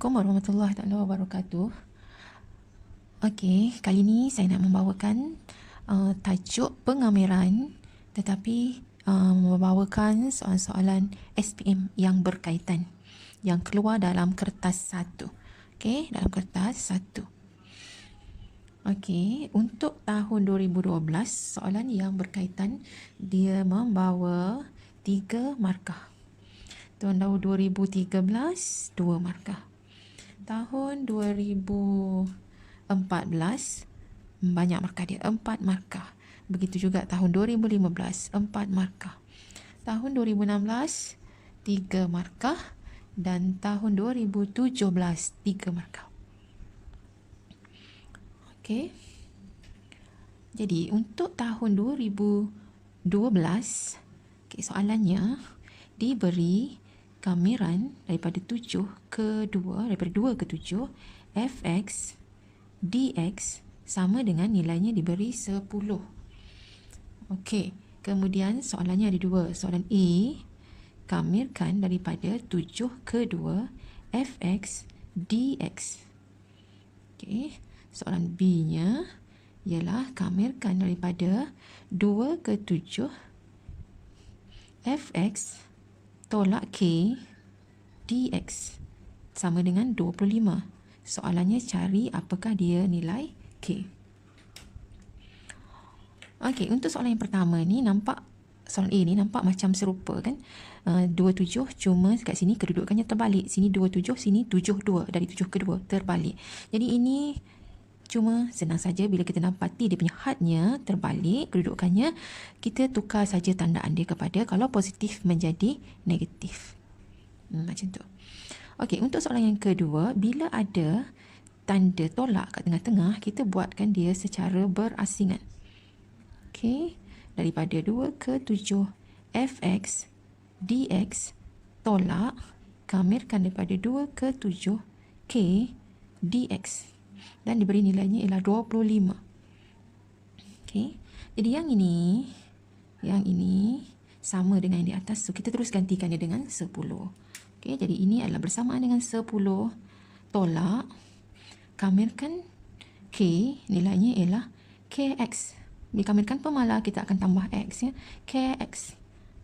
Assalamualaikum warahmatullahi taala wabarakatuh. Okey, kali ni saya nak membawakan tajuk pengamiran, tetapi membawakan soalan-soalan SPM yang berkaitan, yang keluar dalam kertas satu. Okey, dalam kertas satu. Okey, untuk tahun 2012, soalan yang berkaitan, dia membawa 3 markah. Tahun 2013, 2 markah. Tahun 2014, banyak markah dia, 4 markah. Begitu juga tahun 2015, 4 markah. Tahun 2016, 3 markah. Dan tahun 2017, 3 markah. Okey. Jadi, untuk tahun 2012, okay, soalannya diberi kamiran daripada 7 ke 2, daripada 2 ke 7, fx dx sama dengan nilainya diberi 10. Okey, kemudian soalannya ada 2. Soalan A, kamirkan daripada 7 ke 2 fx dx. Okey, soalan B-nya ialah kamirkan daripada 2 ke 7 fx tolak K dx sama dengan 25. Soalannya cari apakah dia nilai K. Okey, untuk soalan yang pertama ni nampak, soalan A ni nampak macam serupa kan. 27 cuma kat sini kedudukannya terbalik. Sini 27, sini 72. Dari 7 ke 2 terbalik. Jadi ini cuma senang saja bila kita dapati dia punya hadnya terbalik, kedudukannya, kita tukar saja tandaan dia kepada kalau positif menjadi negatif. Macam tu. Okey, untuk soalan yang kedua, bila ada tanda tolak kat tengah-tengah, kita buatkan dia secara berasingan. Okey, daripada 2 ke 7 fx dx tolak, kamirkan daripada 2 ke 7 k dx. Dan diberi nilainya ialah 25. Okey. Jadi yang ini sama dengan yang di atas. So kita terus gantikannya dengan 10. Okey, jadi ini adalah bersamaan dengan 10 tolak, kamirkan k, nilainya ialah kx. Bila kamirkan pemalar, kita akan tambah x ya. Kx.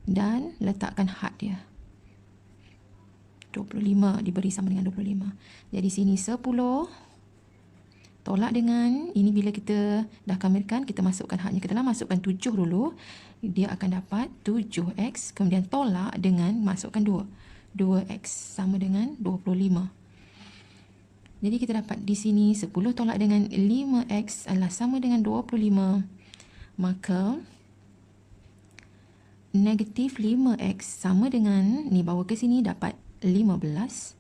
Dan letakkan had dia. 25 diberi sama dengan 25. Jadi sini 10 tolak dengan ini, bila kita dah kamirkan, kita masukkan hadnya ke dalam, masukkan 7 dulu, dia akan dapat 7x, kemudian tolak dengan masukkan 2x sama dengan 25. Jadi kita dapat di sini 10 tolak dengan 5x adalah sama dengan 25. Maka negatif 5x sama dengan, ni bawa ke sini dapat 15,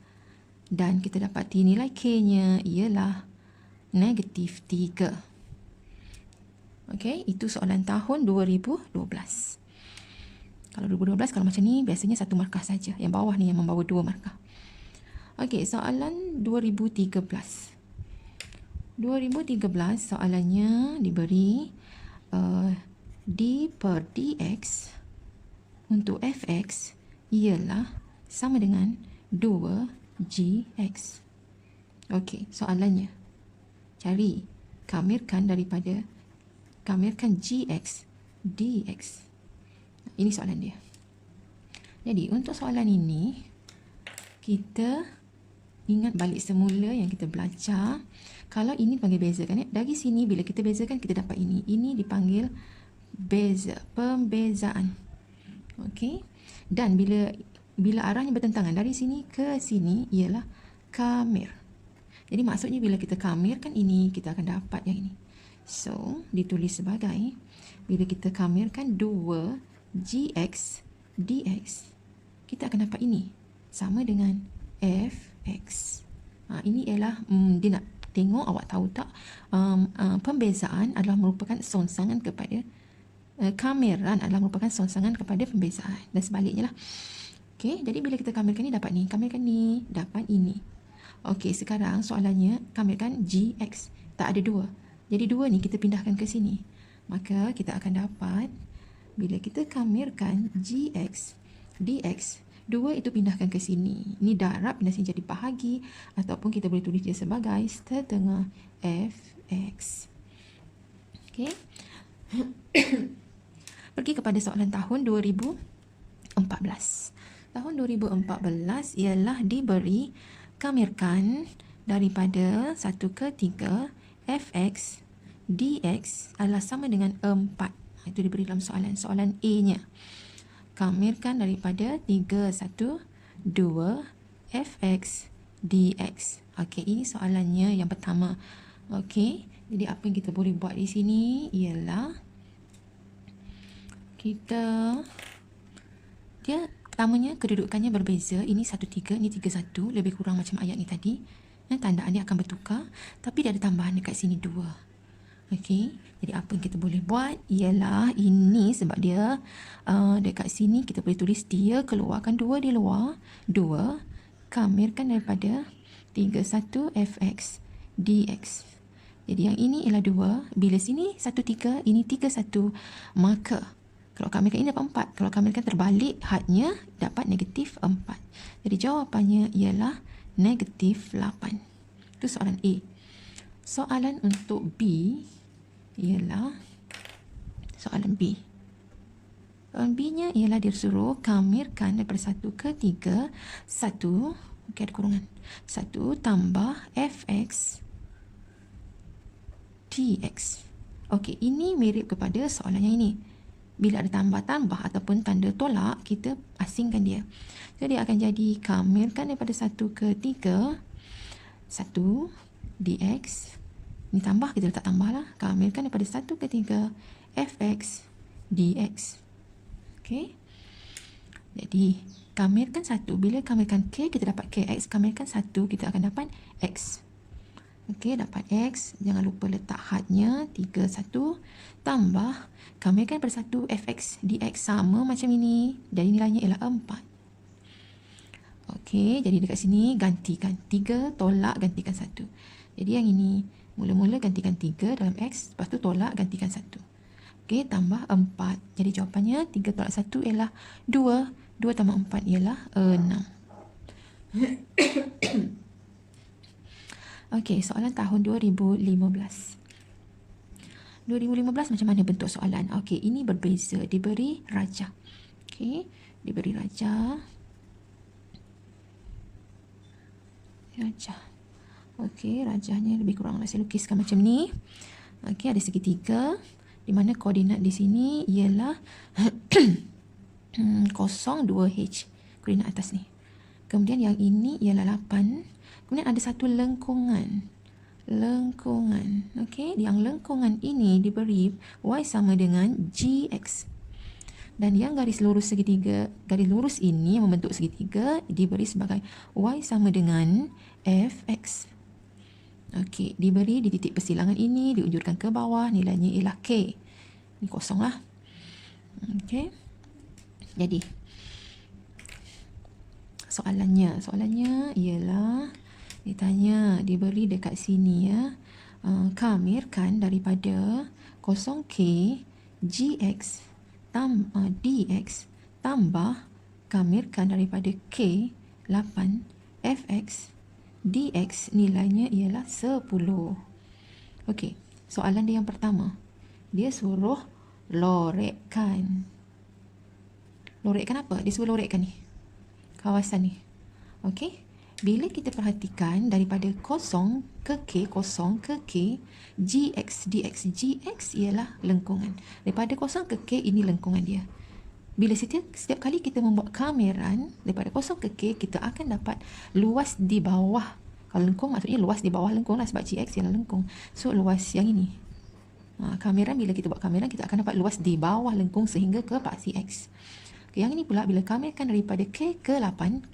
dan kita dapati nilai k-nya ialah negatif 3. Okey, itu soalan tahun 2012. Kalau 2012, kalau macam ni, biasanya 1 markah saja. Yang bawah ni yang membawa 2 markah. Okey, soalan 2013. 2013, soalannya diberi d per dx untuk fx ialah sama dengan 2gx. Okey, soalannya cari kamirkan gx dx. Ini soalan dia. Jadi untuk soalan ini, kita ingat balik semula yang kita belajar. Kalau ini dipanggil beza kan, dari sini bila kita bezakan, kita dapat ini. Ini dipanggil beza, pembezaan. Okey. Dan bila arahnya bertentangan dari sini ke sini ialah kamir. Jadi maksudnya bila kita kamirkan ini, kita akan dapat yang ini. So, ditulis sebagai, bila kita kamirkan 2gx dx, kita akan dapat ini. Sama dengan fx. Ini ialah, dia nak tengok awak tahu tak, pembezaan adalah merupakan songsangan kepada, kamiran adalah merupakan songsangan kepada pembezaan. Dan sebaliknya lah. Okay, jadi bila kita kamirkan ni, dapat ni. Kamirkan ni, dapat ini. Okey, sekarang soalannya kamirkan gx. Tak ada 2. Jadi 2 ni kita pindahkan ke sini. Maka kita akan dapat, bila kita kamirkan gx dx, 2 itu pindahkan ke sini. Ini darab, pindah sini jadi bahagi. Ataupun kita boleh tulis dia sebagai setengah fx. Okey. Pergi kepada soalan tahun 2014. Tahun 2014 ialah diberi kamirkan daripada 1 ke 3 fx dx adalah sama dengan 4. Itu diberi dalam soalan A-nya. Kamirkan daripada 3, 1, 2 fx dx. Okey, ini soalannya yang pertama. Okey, jadi apa yang kita boleh buat di sini ialah dia pertamanya kedudukannya berbeza. Ini 1, 3, ini 3, 1. Lebih kurang macam ayat ni tadi. Tandaan dia akan bertukar. Tapi dia ada tambahan dekat sini 2. Okey, jadi apa yang kita boleh buat ialah ini sebab dia dekat sini kita boleh tulis dia keluarkan 2 di luar. 2, kamirkan daripada 3, 1 fx dx. Jadi yang ini ialah 2. Bila sini 1, 3, ini 3, 1. Maka kalau kamirkan ini dapat 4. Kalau kamirkan terbalik hadnya dapat negatif 4. Jadi jawapannya ialah negatif 8. Itu soalan A. Soalan untuk B ialah soalan B. Soalan B-nya ialah dia suruh kamirkan daripada 1 ke 3. 1, okey ada kurungan. 1 tambah fx dx. Okey, ini mirip kepada soalan yang ini. Bila ada tambah-tambah ataupun tanda tolak, kita asingkan dia. Jadi akan jadi kamirkan daripada 1 ke 3. 1 dx. Ini tambah, kita letak tambah lah. Kamirkan daripada 1 ke 3 fx dx. Okey. Jadi kamirkan 1. Bila kamirkan k, kita dapat kx. Kamirkan 1, kita akan dapat x. Okey, dapat x. Jangan lupa letak hadnya 3, 1 tambah kamirkan pada 1 fx dx sama macam ini. Jadi nilainya ialah 4. Okey, jadi dekat sini gantikan 3 tolak gantikan 1. Jadi yang ini mula-mula gantikan 3 dalam x, lepas tu tolak gantikan 1. Okey, tambah 4. Jadi jawapannya 3 tolak 1 ialah 2. 2 tambah 4 ialah 6. Okey, soalan tahun 2015. 2015 macam mana bentuk soalan? Okey, ini berbeza. Diberi rajah. Okey, diberi rajah. Rajah. Okey, rajahnya lebih kurang saya lukiskan macam ni. Okey, ada segitiga di mana koordinat di sini ialah 0, 2h. Koordinat atas ni. Kemudian yang ini ialah 8. Kemudian ada satu lengkungan. Lengkungan. Okey, yang lengkungan ini diberi y sama dengan gx. Dan yang garis lurus segitiga, garis lurus ini membentuk segitiga diberi sebagai y sama dengan fx. Okey, diberi di titik persilangan ini, diujurkan ke bawah, nilainya ialah k. Ini kosong lah. Okey. Jadi soalannya ialah ditanya, diberi dekat sini ya, kamirkan daripada 0k gx dx tambah kamirkan daripada k 8 fx dx nilainya ialah 10. Okey, soalan dia yang pertama. Dia suruh lorekkan. Lorekkan apa? Dia suruh lorekkan ni. Kawasan ni. Okey. Bila kita perhatikan daripada 0 ke k, 0 ke k, gx dx. Gx ialah lengkungan. Daripada 0 ke k, ini lengkungan dia. Bila setiap kali kita membuat kameran, daripada 0 ke k, kita akan dapat luas di bawah. Kalau lengkung, maksudnya luas di bawah lengkung lah, sebab gx ialah lengkung. So, luas yang ini. Kameran, bila kita buat kameran, kita akan dapat luas di bawah lengkung sehingga ke paksi x. Yang ini pula bila kamirkan daripada k ke 8,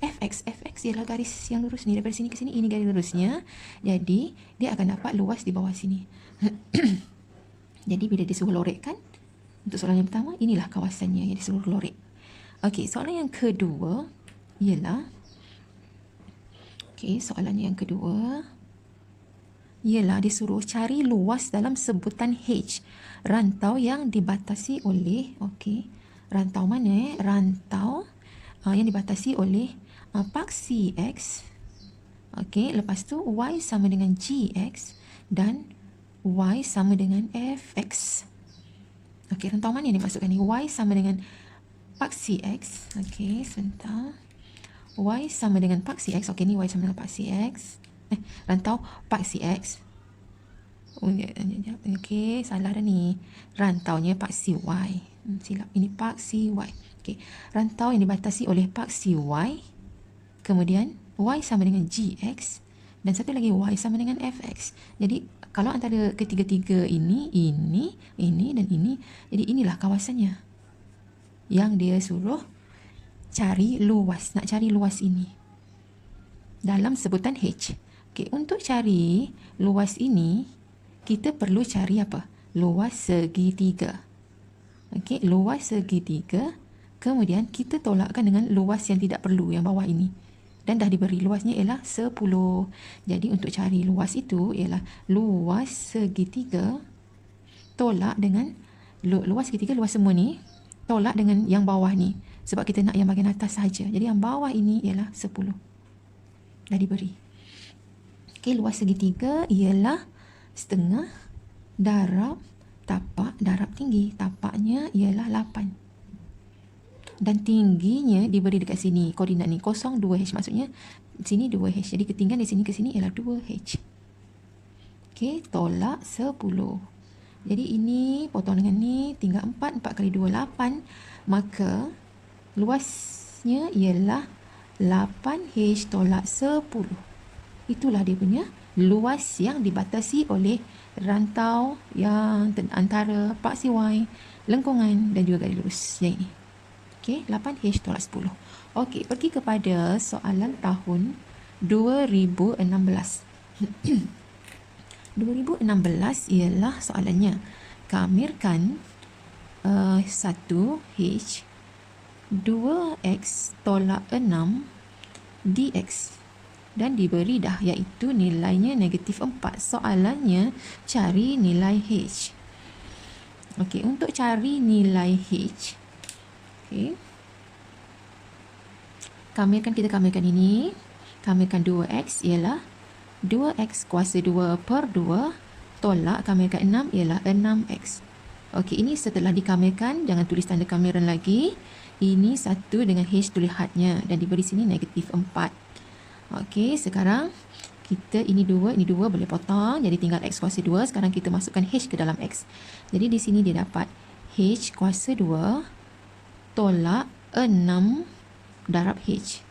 fx ialah garis yang lurus ni, daripada sini ke sini, ini garis lurusnya. Jadi dia akan dapat luas di bawah sini. Jadi bila disuruh lorekkan, untuk soalan yang pertama, inilah kawasannya yang disuruh lorek. Okey, soalan yang kedua ialah disuruh cari luas dalam sebutan H, rantau yang dibatasi oleh rantau mana? Rantau yang dibatasi oleh paksi X. Okey, lepas tu Y sama dengan GX dan Y sama dengan Fx. Okey, rantau mana yang dimasukkan ni? Y sama dengan paksi X. Okey, sebentar. Y sama dengan paksi X. Okey, ni Y sama dengan paksi X. Rantau paksi X. Okey, salah dah ni. Rantaunya paksi Y. Silap. Ini paksi Y. Okey, rantau yang dibatasi oleh paksi Y. Kemudian Y sama dengan GX dan satu lagi Y sama dengan Fx. Jadi kalau antara ketiga-tiga ini dan ini, jadi inilah kawasannya yang dia suruh cari luas. Nak cari luas ini dalam sebutan H. Okey, untuk cari luas ini kita perlu cari apa? Luas segitiga. Okey, luas segitiga. Kemudian kita tolakkan dengan luas yang tidak perlu yang bawah ini. Dan dah diberi luasnya ialah 10. Jadi untuk cari luas itu ialah luas segitiga tolak dengan luas segitiga, luas semua ni tolak dengan yang bawah ni. Sebab kita nak yang bahagian atas saja. Jadi yang bawah ini ialah 10. Dah diberi. Okey, luas segitiga ialah setengah darab tapak darab tinggi. Tapaknya ialah 8. Dan tingginya diberi dekat sini. Koordinat ni 0, 2H. Maksudnya sini 2H. Jadi ketinggian di sini ke sini ialah 2H. Okey, tolak 10. Jadi ini potong dengan ni, tinggal 4. 4 kali 2, 8. Maka luasnya ialah 8H tolak 10. Itulah dia punya luas yang dibatasi oleh rantau yang antara paksi Y, lengkungan dan juga garis lurus yang ini. Okey, 8H tolak 10. Okey, pergi kepada soalan tahun 2016. 2016 ialah soalannya. Kamirkan 1H 2X tolak 6 dx. Dan diberi dah iaitu nilainya negatif 4. Soalannya cari nilai H. Okey, untuk cari nilai H, okey, kita kamirkan ini. Kamirkan 2x ialah 2x kuasa 2 per 2 tolak kamirkan 6 ialah 6x. Okey, ini setelah dikamirkan, jangan tulis tanda kamiran lagi. Ini satu dengan H tu lihatnya dan diberi sini negatif 4. Okey, sekarang kita ini 2 boleh potong. Jadi tinggal X kuasa 2. Sekarang kita masukkan H ke dalam X. Jadi di sini dia dapat H kuasa 2 tolak 6 darab H.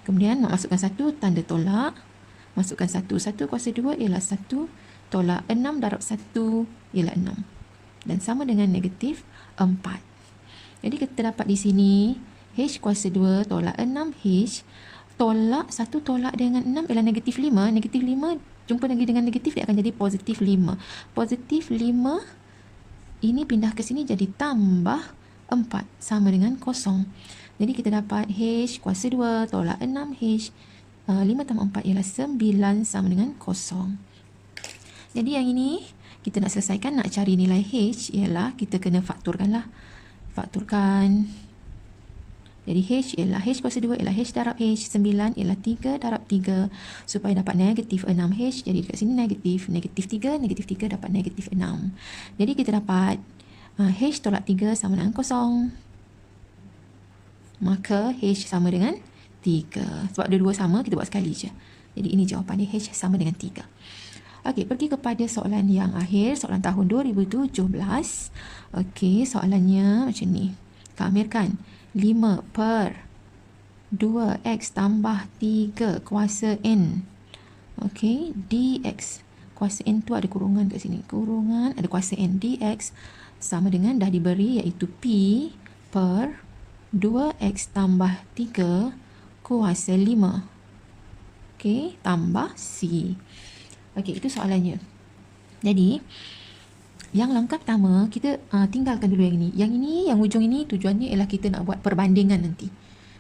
Kemudian nak masukkan 1, tanda tolak. Masukkan 1. 1 kuasa 2 ialah 1 tolak 6 darab 1 ialah 6. Dan sama dengan negatif 4. Jadi kita dapat di sini H kuasa 2 tolak 6H tolak 1 tolak dengan 6 ialah negatif 5. Negatif 5 jumpa lagi dengan negatif, dia akan jadi positif 5. Positif 5 ini pindah ke sini jadi tambah 4 sama dengan 0. Jadi kita dapat H kuasa 2 tolak 6H. 5 tambah 4 ialah 9 sama dengan 0. Jadi yang ini kita nak selesaikan, nak cari nilai H ialah kita kena fakturkan lah. Fakturkan. Jadi H ialah H kuasa 2 ialah H darab H. 9 ialah 3 darab 3 supaya dapat negatif 6H. Jadi dekat sini negatif 3 dapat negatif 6. Jadi kita dapat H tolak 3 sama dengan 0. Maka H sama dengan 3. Sebab dua-dua sama, kita buat sekali je. Jadi ini jawapan dia, H sama dengan 3. Okey, pergi kepada soalan yang akhir, soalan tahun 2017. Okey, soalannya macam ni. Kamirkan 5 per 2x tambah 3 kuasa n. Okey, dx. Kuasa n tu ada kurungan kat sini. Kurungan ada kuasa n dx sama dengan dah diberi iaitu P per 2x tambah 3 kuasa 5. Okey, tambah C. Okey, itu soalannya. Jadi, yang langkah pertama, kita tinggalkan dulu yang ini. Yang ini, yang ujung ini, tujuannya ialah kita nak buat perbandingan nanti.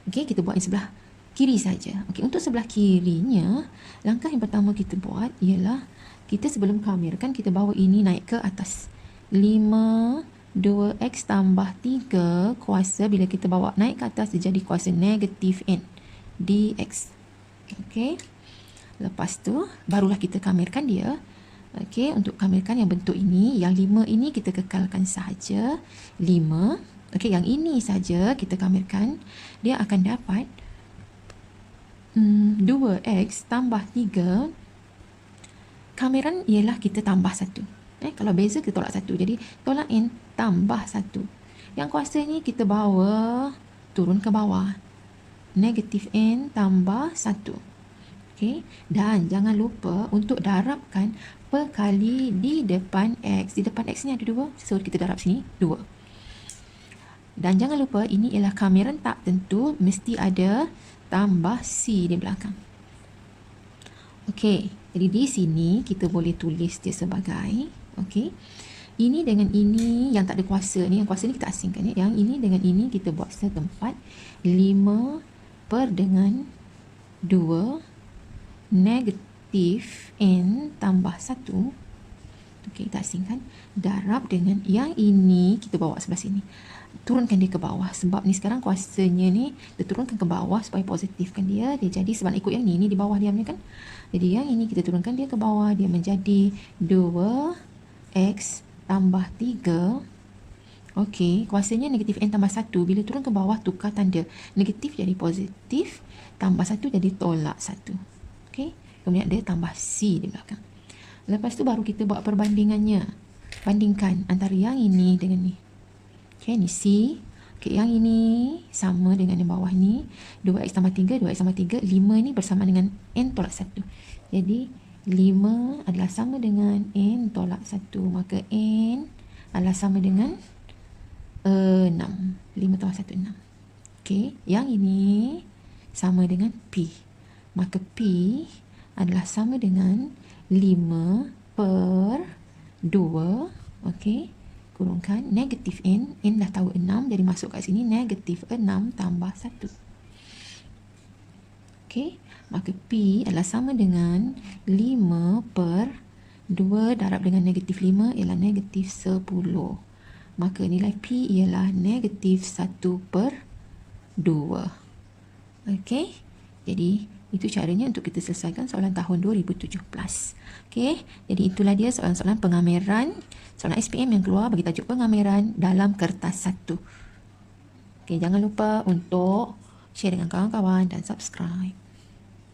Okey, kita buat yang sebelah kiri saja. Okey, untuk sebelah kirinya, langkah yang pertama kita buat ialah kita sebelum kamirkan, kita bawa ini naik ke atas. 5 2x tambah 3 kuasa bila kita bawa naik ke atas dia jadi kuasa negatif n dx. Okey. Lepas tu barulah kita kamirkan dia. Okey, untuk kamirkan yang bentuk ini, yang 5 ini kita kekalkan sahaja 5. Okey, yang ini saja kita kamirkan, dia akan dapat 2x tambah 3. Kamiran ialah kita tambah 1. Kalau beza kita tolak 1. Jadi tolak n tambah 1. Yang kuasa ni kita bawa turun ke bawah. Negatif n tambah 1. Okay. Dan jangan lupa untuk darabkan perkali di depan x. Di depan x ni ada 2. So kita darab sini 2. Dan jangan lupa ini ialah kamiran tak tentu. Mesti ada tambah c di belakang. Okey. Jadi di sini kita boleh tulis dia sebagai. Okey. Ini dengan ini yang tak ada kuasa ni. Yang kuasa ni kita asingkan. Yang ini dengan ini kita buat setempat. 5 per dengan 2 negatif n tambah 1. Okey, kita asingkan. Darab dengan yang ini kita bawa sebelah sini. Turunkan dia ke bawah. Sebab ni sekarang kuasanya ni kita turunkan ke bawah supaya positifkan dia. Dia jadi sebab ikut yang ni di bawah dia kan. Jadi yang ini kita turunkan dia ke bawah. Dia menjadi 2x tambah 3. Okey, kuasanya negatif n tambah 1. Bila turun ke bawah, tukar tanda. Negatif jadi positif, tambah 1 jadi tolak 1. Okey, kemudian ada tambah c di belakang. Lepas tu baru kita buat perbandingannya. Bandingkan antara yang ini dengan ni. Okey, ni c. Okey, yang ini sama dengan yang bawah ni. 2x tambah 3, 2x tambah 3. 5 ni bersama dengan n tolak 1. Jadi, 5 adalah sama dengan n tolak 1. Maka n adalah sama dengan 6. 5 tambah 1, 6. Okey, yang ini sama dengan P. Maka P adalah sama dengan 5 per 2. Okey, kurungkan negatif N. N dah tahu 6, jadi masuk kat sini negatif 6 tambah 1. Okey, maka P adalah sama dengan 5 per 2 darab dengan negatif 5 ialah negatif 10. Maka nilai P ialah negatif 1 per 2. Okey, jadi itu caranya untuk kita selesaikan soalan tahun 2017. Okey, jadi itulah dia soalan-soalan pengamiran, soalan SPM yang keluar bagi tajuk pengamiran dalam kertas 1. Okey, jangan lupa untuk share dengan kawan-kawan dan subscribe.